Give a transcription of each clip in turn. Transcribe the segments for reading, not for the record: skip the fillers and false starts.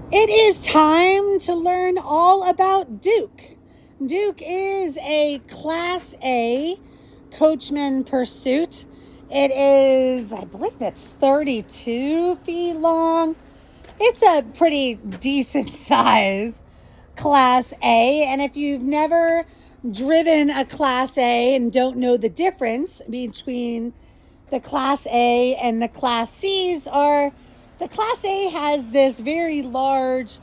It is time to learn all about Duke. Duke is a Class A coachman pursuit. It is, I believe it's 32 feet long. It's a pretty decent size Class A. And if you've never driven a Class A and don't know the difference between the Class A and the Class C's, are the Class A has this very large,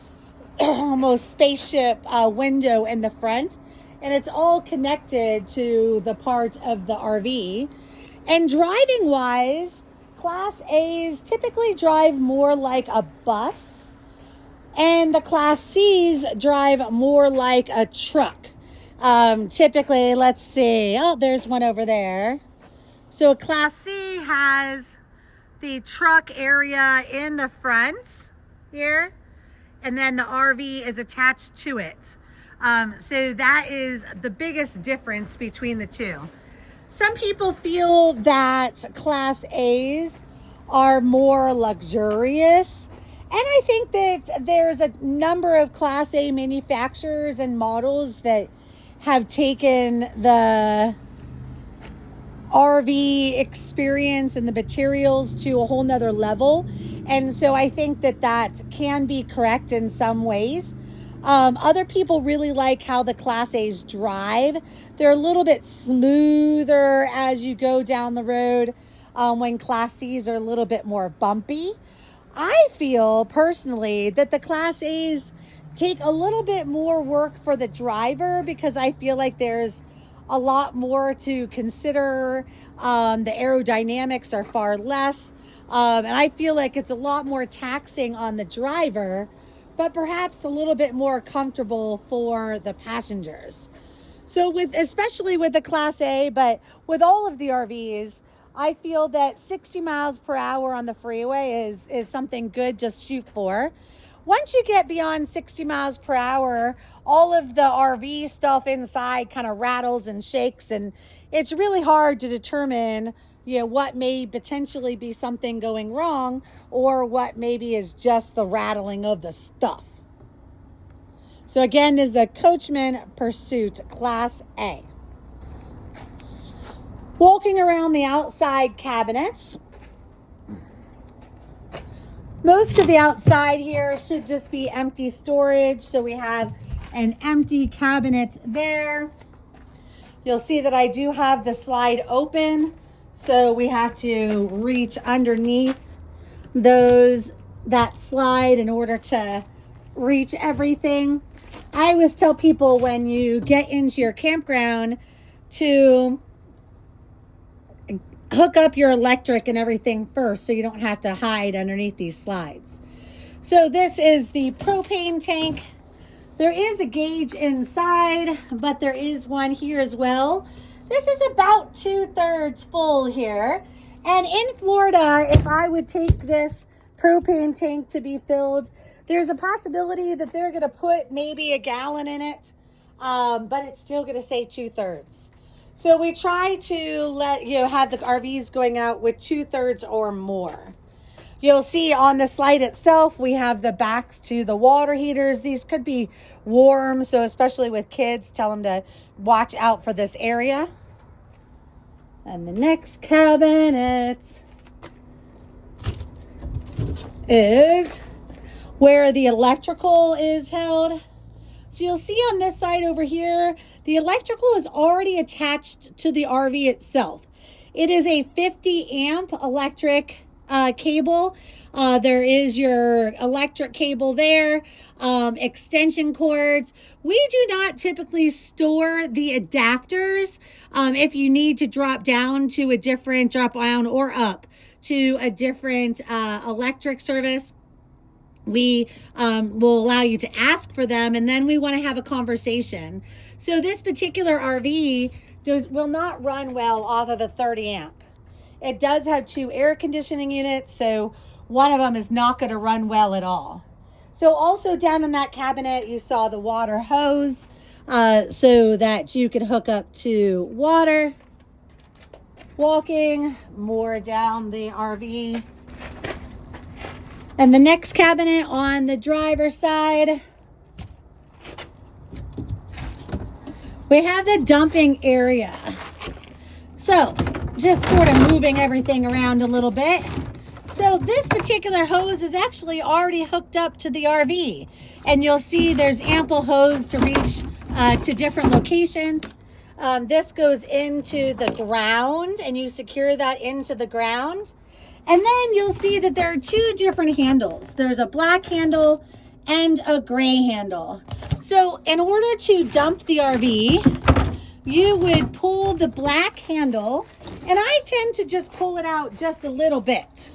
almost spaceship window in the front, and it's all connected to the part of the RV. And driving wise, Class A's typically drive more like a bus, and the Class C's drive more like a truck. Typically, let's see. Oh, there's one over there. So a Class C has the truck area in the front here, and then the RV is attached to it. So that is the biggest difference between the two. Some people feel that Class A's are more luxurious. And I think that there's a number of Class A manufacturers and models that have taken the RV experience and the materials to a whole nother level. And so I think that that can be correct in some ways. Other people really like how the Class A's drive. They're a little bit smoother as you go down the road, when Class C's are a little bit more bumpy. I feel personally that the Class A's take a little bit more work for the driver because I feel like there's a lot more to consider. The aerodynamics are far less. And I feel like it's a lot more taxing on the driver, but perhaps a little bit more comfortable for the passengers. So especially with the Class A, but with all of the RVs, I feel that 60 miles per hour on the freeway is something good to shoot for. Once you get beyond 60 miles per hour, all of the RV stuff inside kind of rattles and shakes, and it's really hard to determine, what may potentially be something going wrong or what maybe is just the rattling of the stuff. So again, this is a Coachman Pursuit Class A. Walking around the outside cabinets, most of the outside here should just be empty storage. So we have an empty cabinet there. You'll see that I do have the slide open, so we have to reach underneath that slide in order to reach everything. I always tell people when you get into your campground to hook up your electric and everything first so you don't have to hide underneath these slides. So this is the propane tank. There is a gauge inside, but there is one here as well. This is about 2/3 full here. And in Florida, if I would take this propane tank to be filled, there's a possibility that they're going to put maybe a gallon in it, but it's still going to say 2/3. So we try to have the RVs going out with 2/3 or more. You'll see on the slide itself, we have the backs to the water heaters. These could be warm, so especially with kids, tell them to watch out for this area. And the next cabinet is where the electrical is held. So you'll see on this side over here, the electrical is already attached to the RV itself. It is a 50 amp electric cable. There is your electric cable there, extension cords. We do not typically store the adapters. If you need to drop down or up to a different electric service, we will allow you to ask for them, and then we want to have a conversation. So this particular RV will not run well off of a 30 amp. It does have 2 air conditioning units, so one of them is not going to run well at all. So also down in that cabinet, you saw the water hose, so that you could hook up to water. Walking more down the RV, And the next cabinet on the driver's side, we have the dumping area. So just sort of moving everything around a little bit. So this particular hose is actually already hooked up to the RV, and you'll see there's ample hose to reach to different locations. This goes into the ground, and you secure that into the ground. And then you'll see that there are two different handles. There's a black handle and a gray handle. So in order to dump the RV, you would pull the black handle, and I tend to just pull it out just a little bit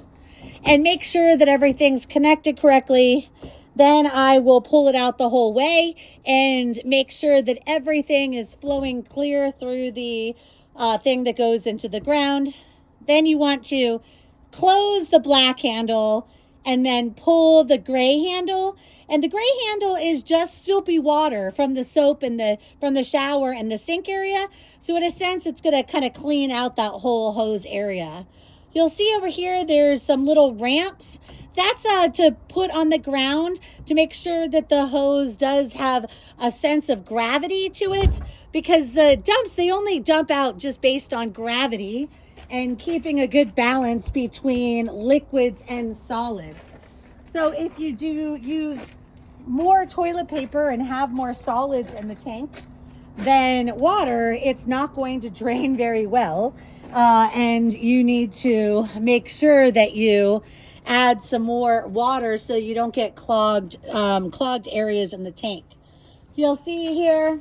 and make sure that everything's connected correctly. Then I will pull it out the whole way and make sure that everything is flowing clear through the thing that goes into the ground. Then you want to close the black handle and then pull the gray handle. And the gray handle is just soapy water from the soap and from the shower and the sink area. So in a sense, it's going to kind of clean out that whole hose area. You'll see over here, there's some little ramps. That's to put on the ground to make sure that the hose does have a sense of gravity to it, because the dumps, they only dump out just based on gravity and keeping a good balance between liquids and solids. So if you do use more toilet paper and have more solids in the tank than water, it's not going to drain very well. And you need to make sure that you add some more water so you don't get clogged areas in the tank. You'll see here,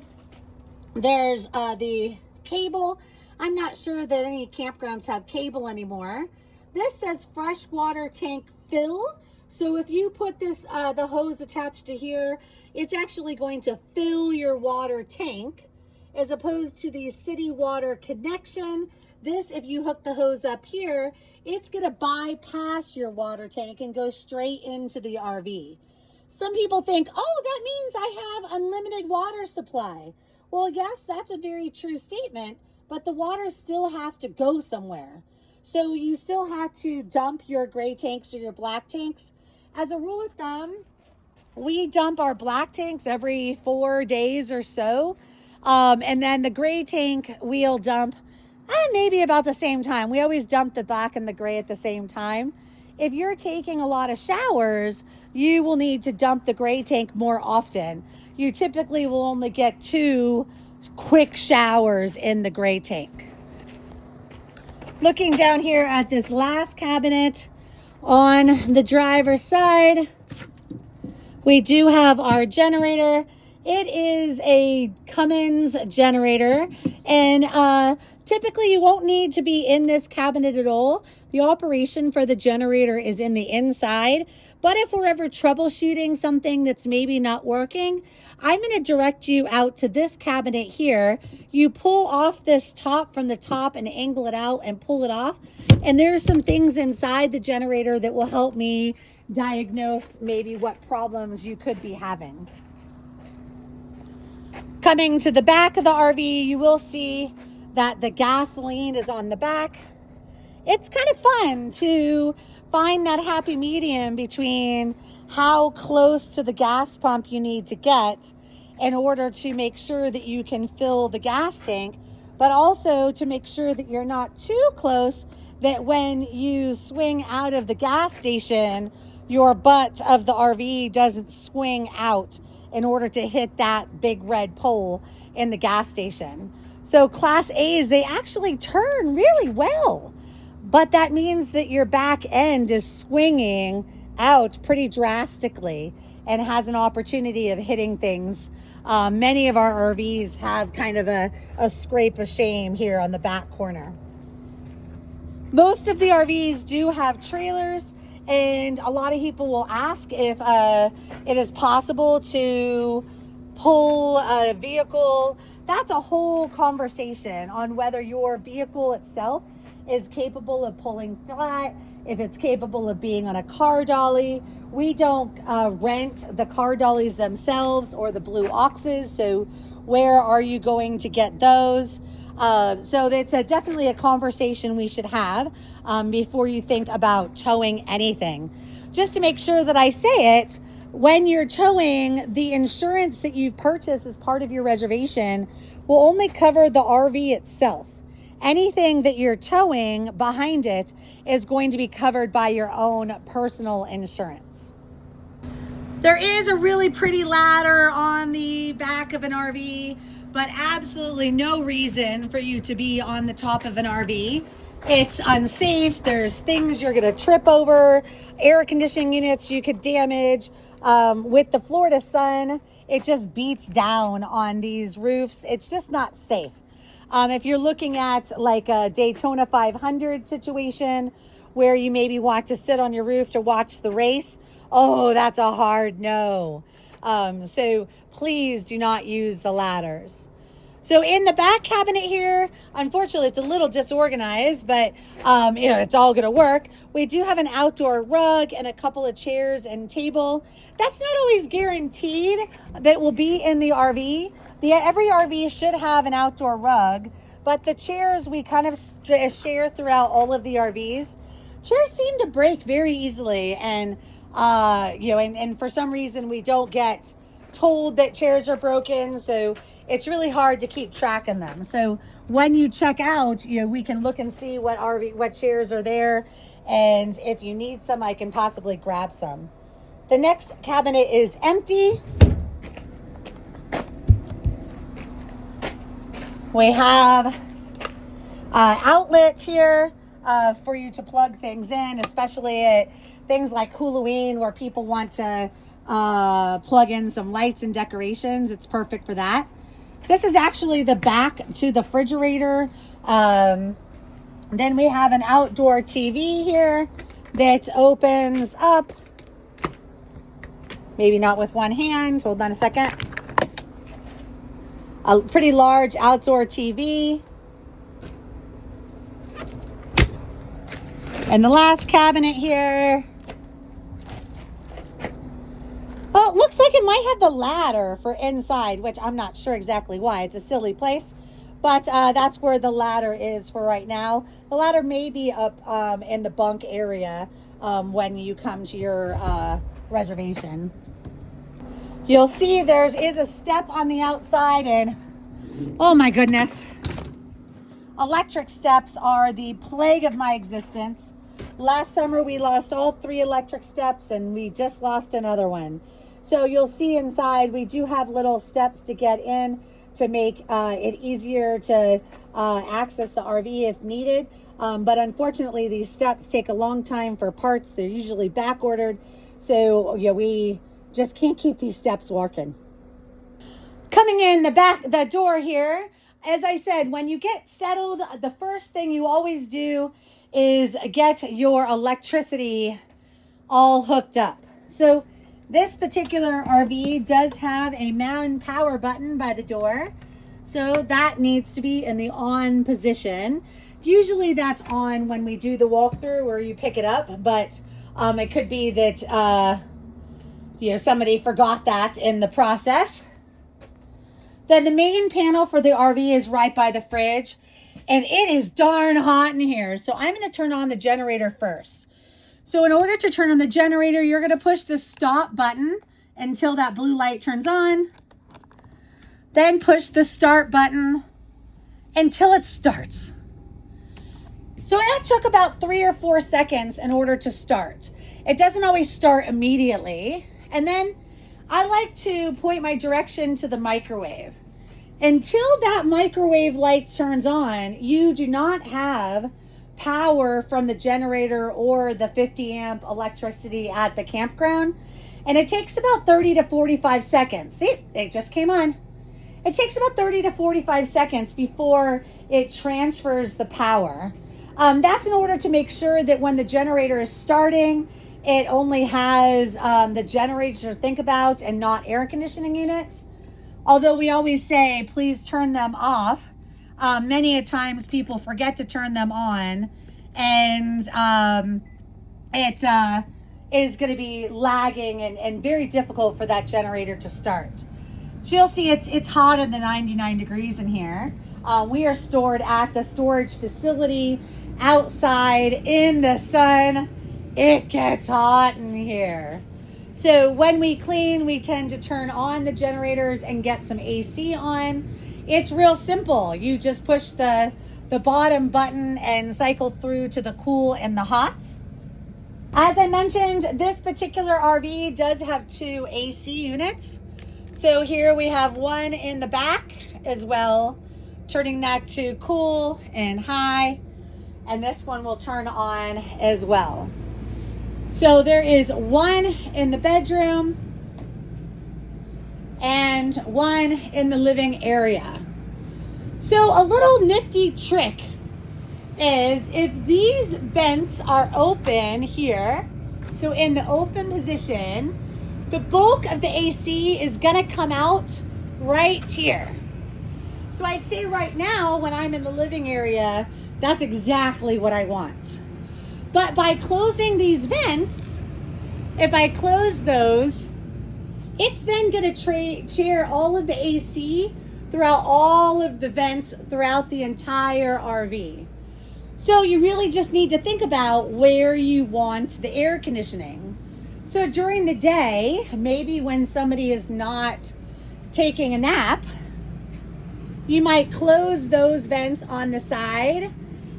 there's the cable. I'm not sure that any campgrounds have cable anymore. This says freshwater tank fill. So if you put this, the hose attached to here, it's actually going to fill your water tank, as opposed to the city water connection. This, if you hook the hose up here, it's going to bypass your water tank and go straight into the RV. Some people think, oh, that means I have unlimited water supply. Well, yes, that's a very true statement, but the water still has to go somewhere. So you still have to dump your gray tanks or your black tanks. As a rule of thumb, we dump our black tanks every 4 days or so. And then the gray tank we'll dump maybe about the same time. We always dump the black and the gray at the same time. If you're taking a lot of showers, you will need to dump the gray tank more often. You typically will only get 2 quick showers in the gray tank. Looking down here at this last cabinet on the driver's side, we do have our generator. It is a Cummins generator, and typically you won't need to be in this cabinet at all. The operation for the generator is in the inside, but if we're ever troubleshooting something that's maybe not working, I'm going to direct you out to this cabinet here. You pull off this top from the top and angle it out and pull it off, and there's some things inside the generator that will help me diagnose maybe what problems you could be having. Coming to the back of the RV, you will see that the gasoline is on the back. It's kind of fun to find that happy medium between how close to the gas pump you need to get in order to make sure that you can fill the gas tank, but also to make sure that you're not too close, that when you swing out of the gas station, your butt of the RV doesn't swing out in order to hit that big red pole in the gas station. So Class A's, they actually turn really well, but that means that your back end is swinging out pretty drastically and has an opportunity of hitting things. Many of our RVs have kind of a scrape of shame here on the back corner. Most of the RVs do have trailers, and a lot of people will ask if it is possible to pull a vehicle. That's a whole conversation on whether your vehicle itself is capable of pulling flat, if it's capable of being on a car dolly. We don't rent the car dollies themselves or the blue oxes, so where are you going to get those? So it's definitely a conversation we should have before you think about towing anything. just to make sure that I say it, when you're towing, the insurance that you've purchased as part of your reservation will only cover the RV itself. Anything that you're towing behind it is going to be covered by your own personal insurance. There is a really pretty ladder on the back of an RV, but absolutely no reason for you to be on the top of an RV. It's unsafe. There's things you're going to trip over, air conditioning units you could damage. With the Florida sun, it just beats down on these roofs. It's just not safe. If you're looking at like a Daytona 500 situation where you maybe want to sit on your roof to watch the race, oh, that's a hard no. So please do not use the ladders. So in the back cabinet here, unfortunately, it's a little disorganized, but it's all going to work. We do have an outdoor rug and a couple of chairs and table. That's not always guaranteed that will be in the RV. Every RV should have an outdoor rug, but the chairs we kind of share throughout all of the RVs. Chairs seem to break very easily, and and for some reason we don't get told that chairs are broken, so it's really hard to keep track of them. So when you check out, we can look and see what chairs are there, and if you need some, I can possibly grab some. The next cabinet is empty. We have outlet here for you to plug things in, especially at things like Halloween where people want to plug in some lights and decorations. It's perfect for that. This is actually the back to the refrigerator. Then we have an outdoor TV here that opens up. Maybe not with one hand. Hold on a second. A pretty large outdoor TV. And the last cabinet here. Oh, it looks like it might have the ladder for inside, which I'm not sure exactly why. It's a silly place. But that's where the ladder is for right now. The ladder may be up in the bunk area when you come to your reservation. You'll see there is a step on the outside, and oh my goodness. Electric steps are the plague of my existence. Last summer we lost all 3 electric steps, and we just lost another one. So you'll see inside we do have little steps to get in to make it easier to access the RV if needed. But unfortunately, these steps take a long time for parts. They're usually back ordered. So we just can't keep these steps working. Coming in the door here, as I said, when you get settled, the first thing you always do is get your electricity all hooked up. So this particular RV does have a main power button by the door. So that needs to be in the on position. Usually that's on when we do the walkthrough or you pick it up, but it could be that somebody forgot that in the process. Then the main panel for the RV is right by the fridge, and it is darn hot in here. So I'm going to turn on the generator first. So in order to turn on the generator, you're going to push the stop button until that blue light turns on. Then push the start button until it starts. So that took about 3 or 4 seconds in order to start. It doesn't always start immediately. And then I like to point my direction to the microwave. Until that microwave light turns on, you do not have power from the generator or the 50 amp electricity at the campground. And it takes about 30 to 45 seconds. See, it just came on. It takes about 30 to 45 seconds before it transfers the power. That's in order to make sure that when the generator is starting, it only has the generator to think about and not air conditioning units. Although we always say, please turn them off. Many a times people forget to turn them on, and it is going to be lagging and very difficult for that generator to start. So you'll see it's hot in the 99 degrees in here. We are stored at the storage facility outside in the sun. It gets hot in here. So when we clean, we tend to turn on the generators and get some AC on. It's real simple. You just push the bottom button and cycle through to the cool and the hot. As I mentioned, this particular RV does have 2 AC units. So here we have one in the back as well, turning that to cool and high. And this one will turn on as well. So there is one in the bedroom and one in the living area. So a little nifty trick is if these vents are open here, so in the open position, the bulk of the AC is gonna come out right here. So I'd say right now when I'm in the living area, that's exactly what I want. But by closing these vents, if I close those, it's then going to share all of the AC throughout all of the vents throughout the entire RV. So you really just need to think about where you want the air conditioning. So during the day, maybe when somebody is not taking a nap, you might close those vents on the side,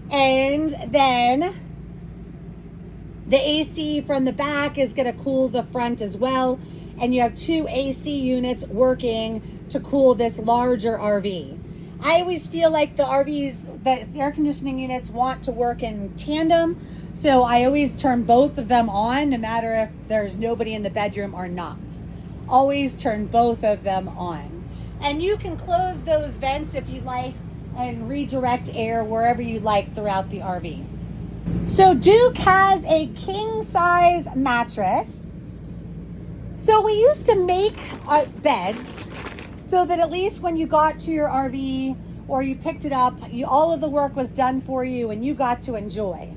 and then the AC from the back is going to cool the front as well. And you have 2 AC units working to cool this larger RV. I always feel like the air conditioning units want to work in tandem. So I always turn both of them on, no matter if there's nobody in the bedroom or not. Always turn both of them on. And you can close those vents if you like and redirect air wherever you like throughout the RV. So Duke has a king size mattress. So we used to make beds so that at least when you got to your RV or you picked it up, all of the work was done for you and you got to enjoy.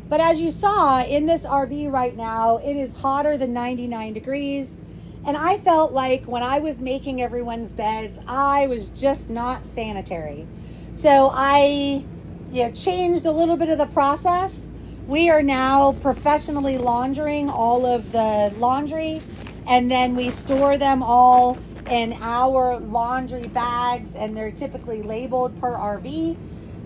But as you saw in this RV right now, it is hotter than 99 degrees. And I felt like when I was making everyone's beds, I was just not sanitary. So I changed a little bit of the process. We are now professionally laundering all of the laundry, and then we store them all in our laundry bags, and they're typically labeled per RV.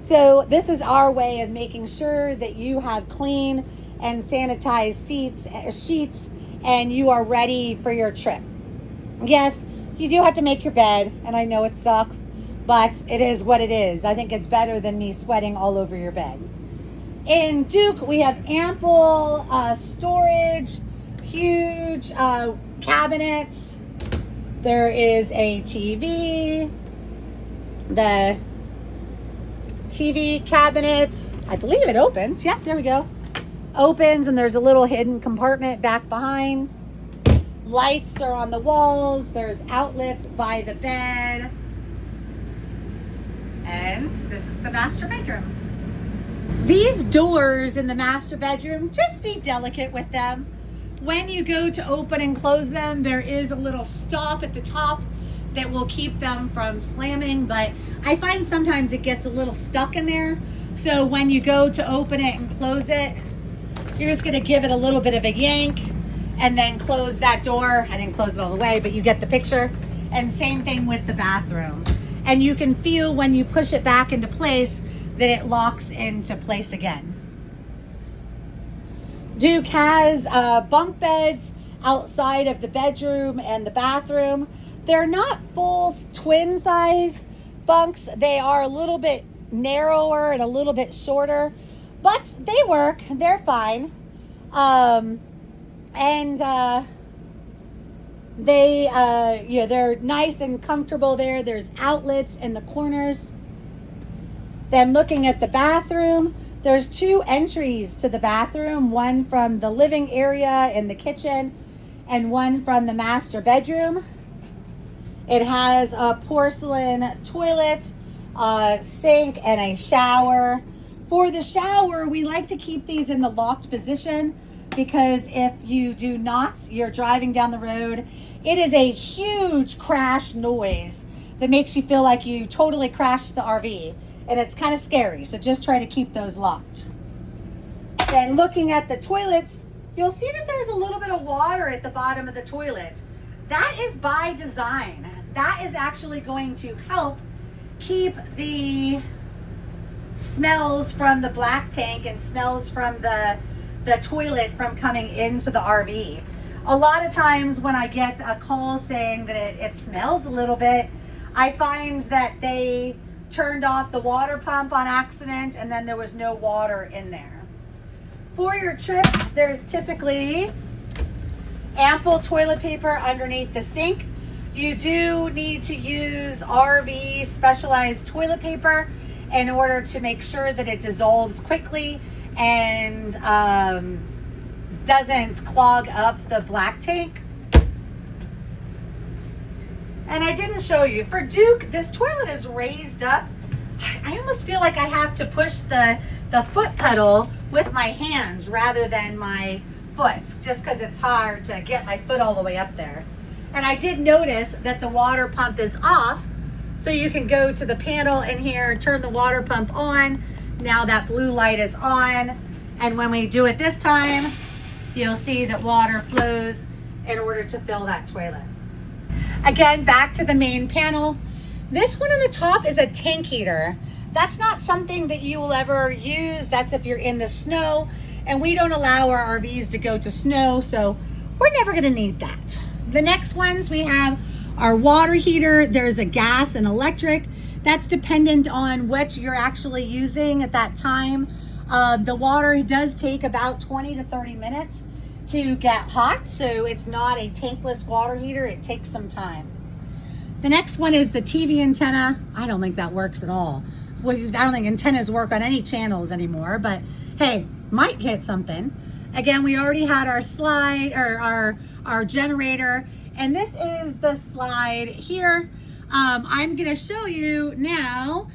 So this is our way of making sure that you have clean and sanitized sheets, and you are ready for your trip. Yes, you do have to make your bed, and I know it sucks, but it is what it is. I think it's better than me sweating all over your bed. In Duke, we have ample storage, huge cabinets. There is a TV. The TV cabinet, I believe it opens. Yep, there we go. Opens, and there's a little hidden compartment back behind. Lights are on the walls. There's outlets by the bed. And this is the master bedroom. These doors in the master bedroom, just be delicate with them. When you go to open and close them, there is a little stop at the top that will keep them from slamming, but I find sometimes it gets a little stuck in there. So when you go to open it and close it, you're just gonna give it a little bit of a yank and then close that door. I didn't close it all the way, but you get the picture. And same thing with the bathroom. And you can feel when you push it back into place that it locks into place again. Duke has bunk beds outside of the bedroom and the bathroom. They're not full twin size bunks. They are a little bit narrower and a little bit shorter, but they work. They're fine. They're nice and comfortable there. There's outlets in the corners. Then looking at the bathroom, there's 2 entries to the bathroom, one from the living area in the kitchen and one from the master bedroom. It has a porcelain toilet, sink, and a shower. For the shower, we like to keep these in the locked position because if you do not, you're driving down the road, it is a huge crash noise that makes you feel like you totally crashed the RV. And it's kind of scary, so just try to keep those locked. Then looking at the toilets, you'll see that there's a little bit of water at the bottom of the toilet. That is by design. That is actually going to help keep the smells from the black tank and smells from the toilet from coming into the RV. A lot of times when I get a call saying that it smells a little bit, I find that they turned off the water pump on accident and then there was no water in there. For your trip, there's typically ample toilet paper underneath the sink. You do need to use RV specialized toilet paper in order to make sure that it dissolves quickly and doesn't clog up the black tank. And I didn't show you. For Duke, this toilet is raised up. I almost feel like I have to push the foot pedal with my hands rather than my foot, just because it's hard to get my foot all the way up there. And I did notice that the water pump is off, so you can go to the panel in here, turn the water pump on. Now that blue light is on, and when we do it this time, you'll see that water flows in order to fill that toilet. Again, back to the main panel. This one on the top is a tank heater. That's not something that you will ever use. That's if you're in the snow, and we don't allow our RVs to go to snow, so we're never gonna need that. The next ones, we have our water heater. There's a gas and electric. That's dependent on what you're actually using at that time. The water does take about 20 to 30 minutes to get hot, so it's not a tankless water heater. It takes some time. The next one is the TV antenna. I don't think that works at all. I don't think antennas work on any channels anymore, but hey, might get something. Again, we already had our slide, or our generator, and this is the slide here. I'm gonna show you now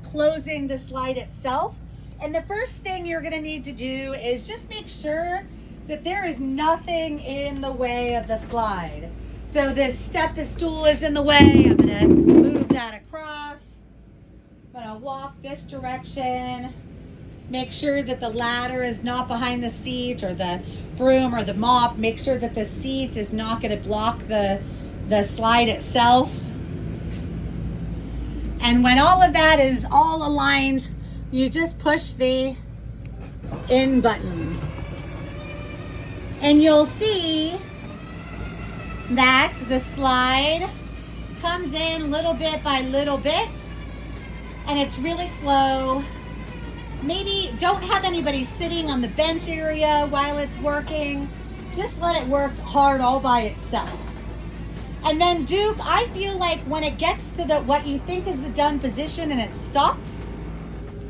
closing the slide itself. And the first thing you're gonna need to do is just make sure that there is nothing in the way of the slide. So this step stool is in the way. I'm gonna move that across. I'm gonna walk this direction. Make sure that the ladder is not behind the seat, or the broom or the mop. Make sure that the seat is not going to block the slide itself. And when all of that is all aligned, you just push the in button. And you'll see that the slide comes in little bit by little bit, and it's really slow. Maybe don't have anybody sitting on the bench area while it's working. Just let it work hard all by itself. And then Duke, I feel like when it gets to what you think is the done position and it stops,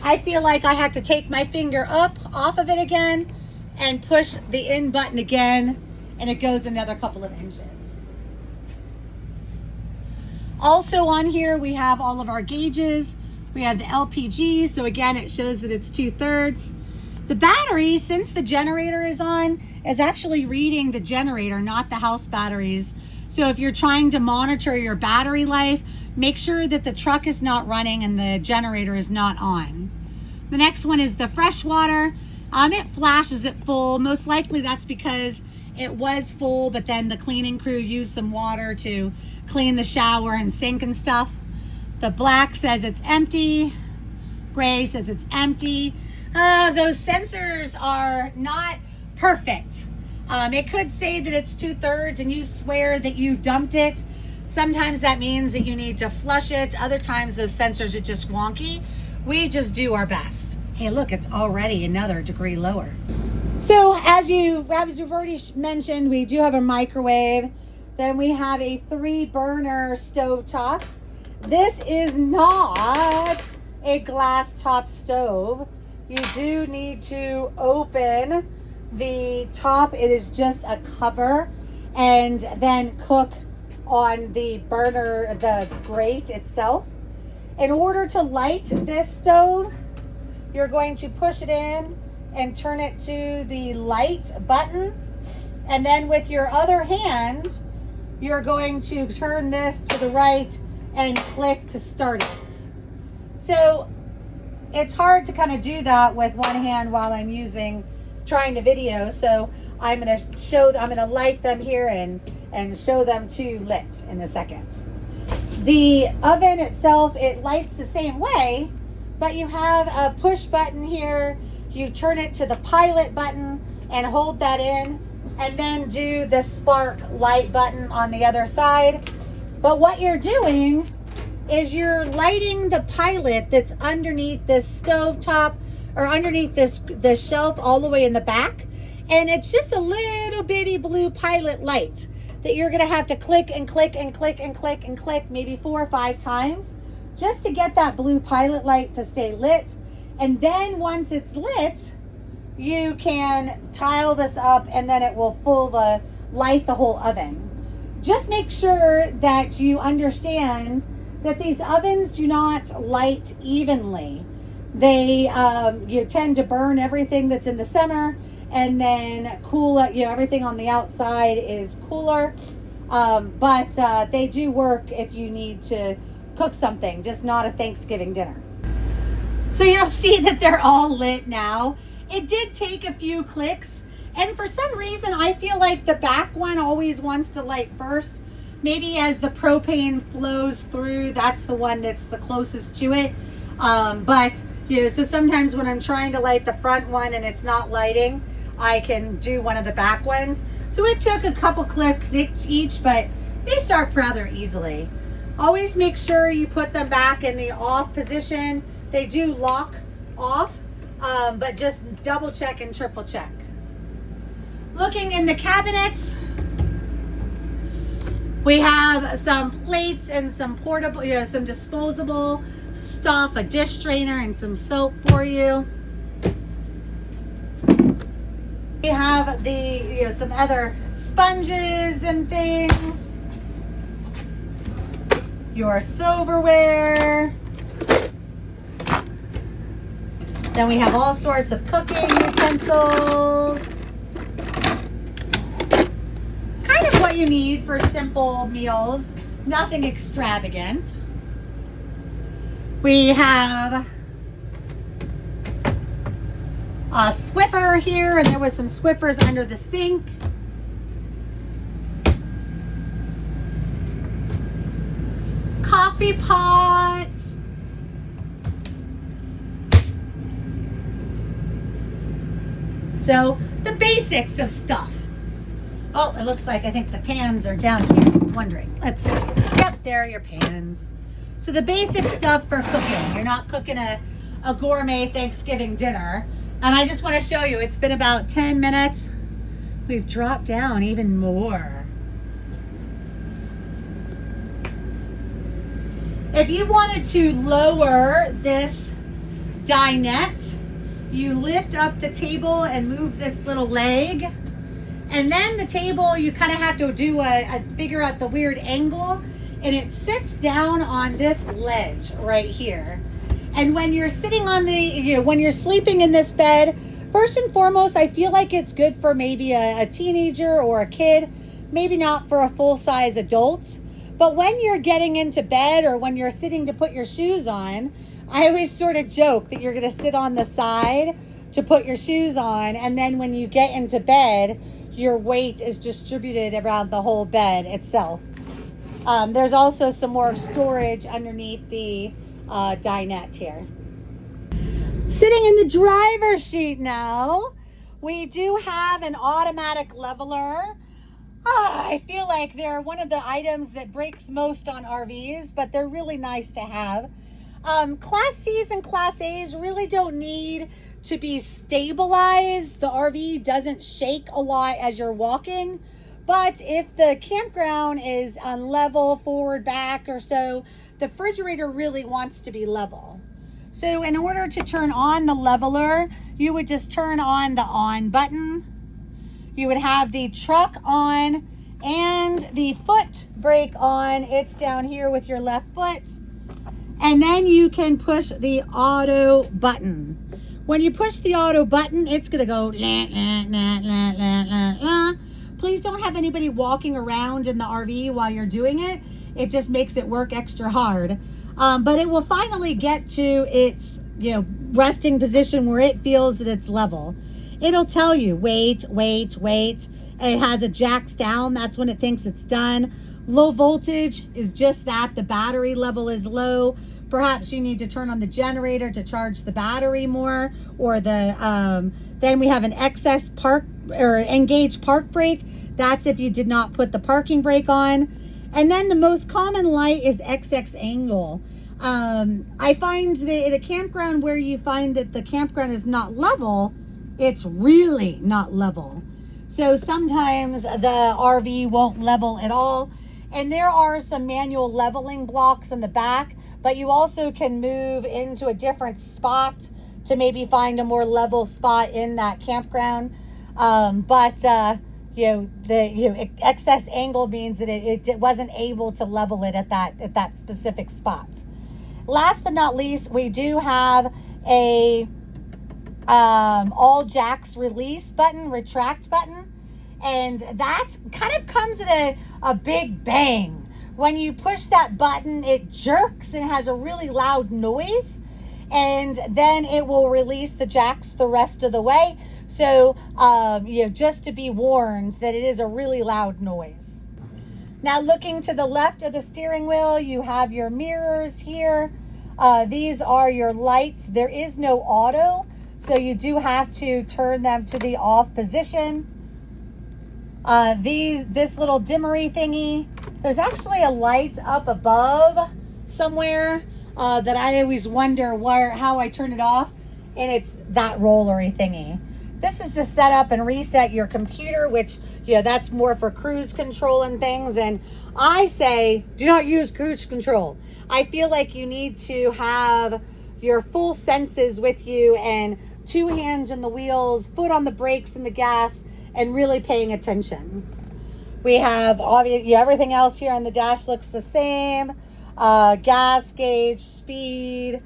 I feel like I have to take my finger up off of it again and push the in button again, and it goes another couple of inches. Also on here, we have all of our gauges. We have the LPG, so again, it shows that it's 2/3. The battery, since the generator is on, is actually reading the generator, not the house batteries. So if you're trying to monitor your battery life, make sure that the truck is not running and the generator is not on. The next one is the fresh water. It flashes it full. Most likely that's because it was full, but then the cleaning crew used some water to clean the shower and sink and stuff. The black says it's empty. Gray says it's empty. Those sensors are not perfect. It could say that it's 2/3 and you swear that you dumped it. Sometimes that means that you need to flush it. Other times those sensors are just wonky. We just do our best. Hey, look, it's already another degree lower. So as you've already mentioned, we do have a microwave. Then we have a 3-burner stovetop. This is not a glass top stove. You do need to open the top. It is just a cover, and then cook on the burner, the grate itself. In order to light this stove, you're going to push it in and turn it to the light button. And then with your other hand, you're going to turn this to the right and click to start it. So it's hard to kind of do that with one hand while I'm using trying to video, so I'm going to light them here and show them to lit in a second. The oven itself, it lights the same way, but you have a push button here. You turn it to the pilot button and hold that in, and then do the spark light button on the other side. But what you're doing is you're lighting the pilot that's underneath this stove top, or underneath this shelf all the way in the back. And it's just a little bitty blue pilot light that you're gonna have to click and click and click and click and click maybe 4 or 5 times just to get that blue pilot light to stay lit. And then once it's lit, you can tile this up and then it will light the whole oven. Just make sure that you understand that these ovens do not light evenly. They you tend to burn everything that's in the center, and then everything on the outside is cooler. But they do work if you need to cook something, just not a Thanksgiving dinner. So you'll see that they're all lit now. It did take a few clicks, and for some reason I feel like the back one always wants to light first. Maybe as the propane flows through, that's the one that's the closest to it. So sometimes when I'm trying to light the front one and it's not lighting, I can do one of the back ones. So it took a couple clicks each, but they start rather easily. Always make sure you put them back in the off position. They do lock off, but just double check and triple check. Looking in the cabinets, we have some plates and some portable, some disposable stuff, a dish strainer and some soap for you. We have some other sponges and things, your silverware. Then we have all sorts of cooking utensils. Kind of what you need for simple meals, nothing extravagant. We have a Swiffer here, and there was some Swiffers under the sink. Coffee pots. So the basics of stuff. Oh, it looks like I think the pans are down here. I was wondering. Let's see. Yep, there are your pans. So the basic stuff for cooking. You're not cooking a gourmet Thanksgiving dinner. And I just want to show you, it's been about 10 minutes. We've dropped down even more. If you wanted to lower this dinette, you lift up the table and move this little leg. And then the table, you kind of have to do figure out the weird angle. And it sits down on this ledge right here. And when you're sitting on when you're sleeping in this bed, first and foremost, I feel like it's good for maybe a teenager or a kid, maybe not for a full-size adult. But when you're getting into bed or when you're sitting to put your shoes on, I always sort of joke that you're going to sit on the side to put your shoes on. And then when you get into bed, your weight is distributed around the whole bed itself. There's also some more storage underneath the dinette here. Sitting in the driver's seat now, we do have an automatic leveler. I feel like they're one of the items that breaks most on RVs, but they're really nice to have. Class C's and Class A's really don't need to be stabilized. The RV doesn't shake a lot as you're walking. But if the campground is on level, forward, back, or so, the refrigerator really wants to be level. So in order to turn on the leveler, you would just turn on the on button. You would have the truck on and the foot brake on. It's down here with your left foot. And then you can push the auto button. When you push the auto button, it's going to go la, la, la, la, la, la, la. Please don't have anybody walking around in the RV while you're doing it. It just makes it work extra hard. But it will finally get to its resting position where it feels that it's level. it'll tell you, wait, wait, wait. And it has a jacks down. That's when it thinks it's done. Low voltage is just that. The battery level is low. Perhaps you need to turn on the generator to charge the battery more, or then we have an excess park or engage park brake. That's if you did not put the parking brake on. And then the most common light is XX angle. I find that at a campground where you find that the campground is not level, it's really not level. So sometimes the RV won't level at all. And there are some manual leveling blocks in the back, but you also can move into a different spot to maybe find a more level spot in that campground. Excess angle means that it wasn't able to level it at that specific spot. Last but not least, we do have a all jacks release button, retract button, and that kind of comes at a big bang. When you push that button, it jerks and has a really loud noise, and then it will release the jacks the rest of the way. So, just to be warned that it is a really loud noise. Now, looking to the left of the steering wheel, you have your mirrors here. These are your lights. There is no auto, so you do have to turn them to the off position. This little dimmery thingy, there's actually a light up above somewhere that I always wonder how I turn it off, and it's that rollery thingy. This is to set up and reset your computer, which, that's more for cruise control and things. And I say, do not use cruise control. I feel like you need to have your full senses with you and 2 hands in the wheels, foot on the brakes and the gas, and really paying attention. We have everything else here on the dash looks the same. Gas gauge, speed.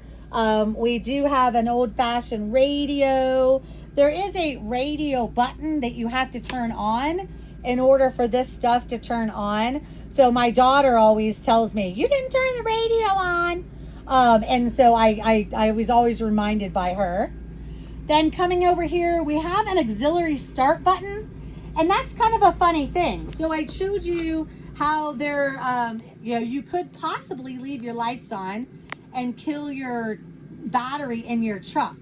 We do have an old-fashioned radio. There is a radio button that you have to turn on in order for this stuff to turn on. So my daughter always tells me, you didn't turn the radio on. And so I was always reminded by her. Then coming over here, we have an auxiliary start button. And that's kind of a funny thing. So I showed you how there, you could possibly leave your lights on and kill your battery in your truck.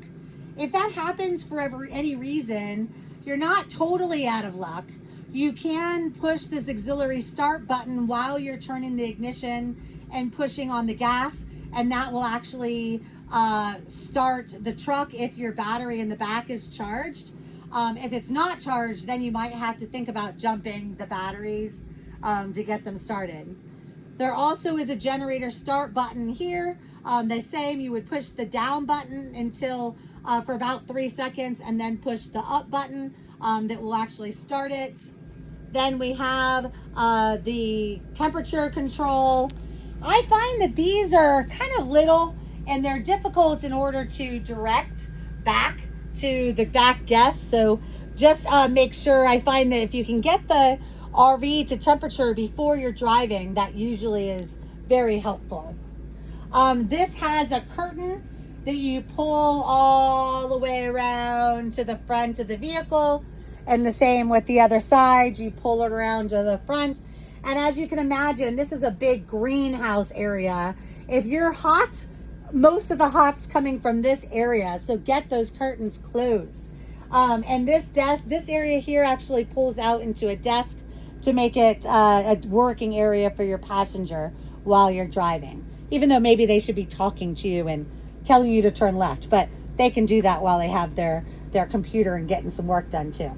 If that happens for any reason, you're not totally out of luck. You can push this auxiliary start button while you're turning the ignition and pushing on the gas, and that will actually start the truck if your battery in the back is charged. If it's not charged, then you might have to think about jumping the batteries to get them started. There also is a generator start button here. The same, you would push the down button until for about 3 seconds, and then push the up button that will actually start it. Then we have the temperature control. I find that these are kind of little and they're difficult in order to direct back to the back guests. So just make sure, I find that if you can get the RV to temperature before you're driving, that usually is very helpful. This has a curtain that you pull all the way around to the front of the vehicle, and the same with the other side, you pull it around to the front. And as you can imagine, this is a big greenhouse area. If you're hot, most of the hot's coming from this area, so get those curtains closed. And this area here actually pulls out into a desk to make it a working area for your passenger while you're driving. Even though maybe they should be talking to you and telling you to turn left, but they can do that while they have their computer and getting some work done too.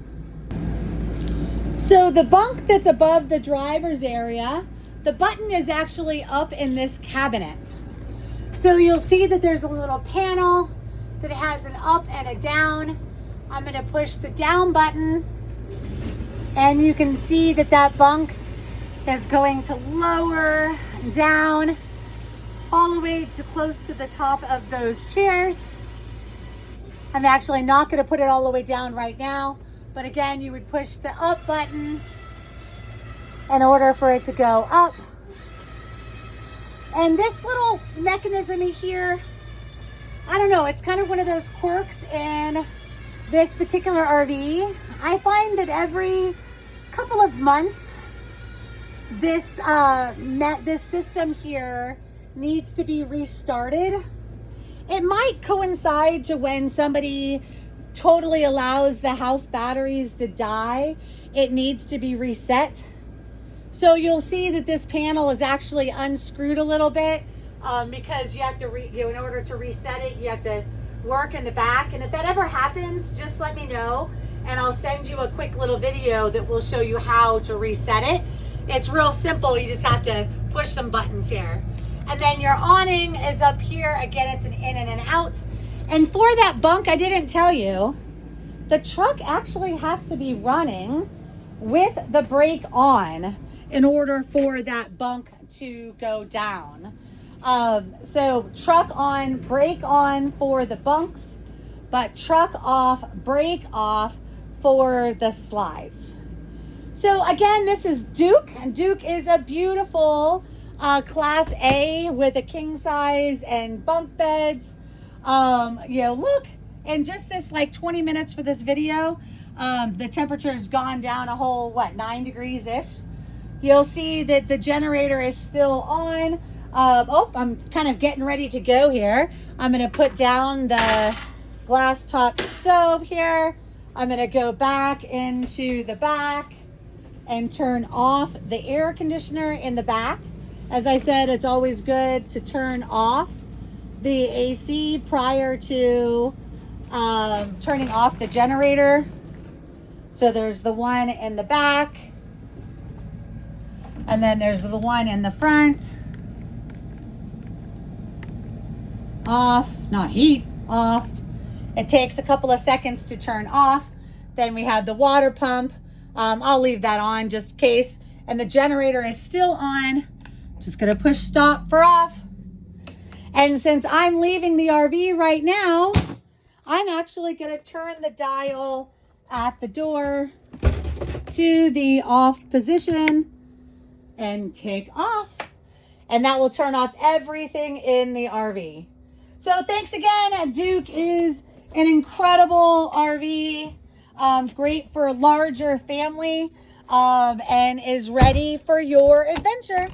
So the bunk that's above the driver's area, the button is actually up in this cabinet. So you'll see that there's a little panel that has an up and a down. I'm going to push the down button, and you can see that that bunk is going to lower down all the way to close to the top of those chairs. I'm actually not going to put it all the way down right now, but again, you would push the up button in order for it to go up. And this little mechanism here, I don't know, it's kind of one of those quirks in this particular RV, I find that every couple of months, this system here needs to be restarted. It might coincide to when somebody totally allows the house batteries to die. It needs to be reset. So you'll see that this panel is actually unscrewed a little bit because you have to, in order to reset it, you have to work in the back. And if that ever happens, just let me know and I'll send you a quick little video that will show you how to reset it. It's real simple. You just have to push some buttons here. And then your awning is up here. Again, it's an in and an out. And for that bunk, I didn't tell you, the truck actually has to be running with the brake on in order for that bunk to go down. So truck on, brake on for the bunks, but truck off, brake off for the slides. So again, this is Duke. And Duke is a beautiful Class A with a king size and bunk beds. Look, in just this like 20 minutes for this video, the temperature has gone down a whole, 9 degrees-ish. You'll see that the generator is still on. I'm kind of getting ready to go here. I'm going to put down the glass top stove here. I'm going to go back into the back and turn off the air conditioner in the back. As I said, it's always good to turn off the AC prior to turning off the generator. So there's the one in the back, and then there's the one in the front. Off, not heat, off. It takes a couple of seconds to turn off. Then we have the water pump. I'll leave that on just in case. And the generator is still on. Just gonna push stop for off. And since I'm leaving the RV right now, I'm actually gonna turn the dial at the door to the off position and take off. And that will turn off everything in the RV. So thanks again. Duke is an incredible RV, great for a larger family, and is ready for your adventure.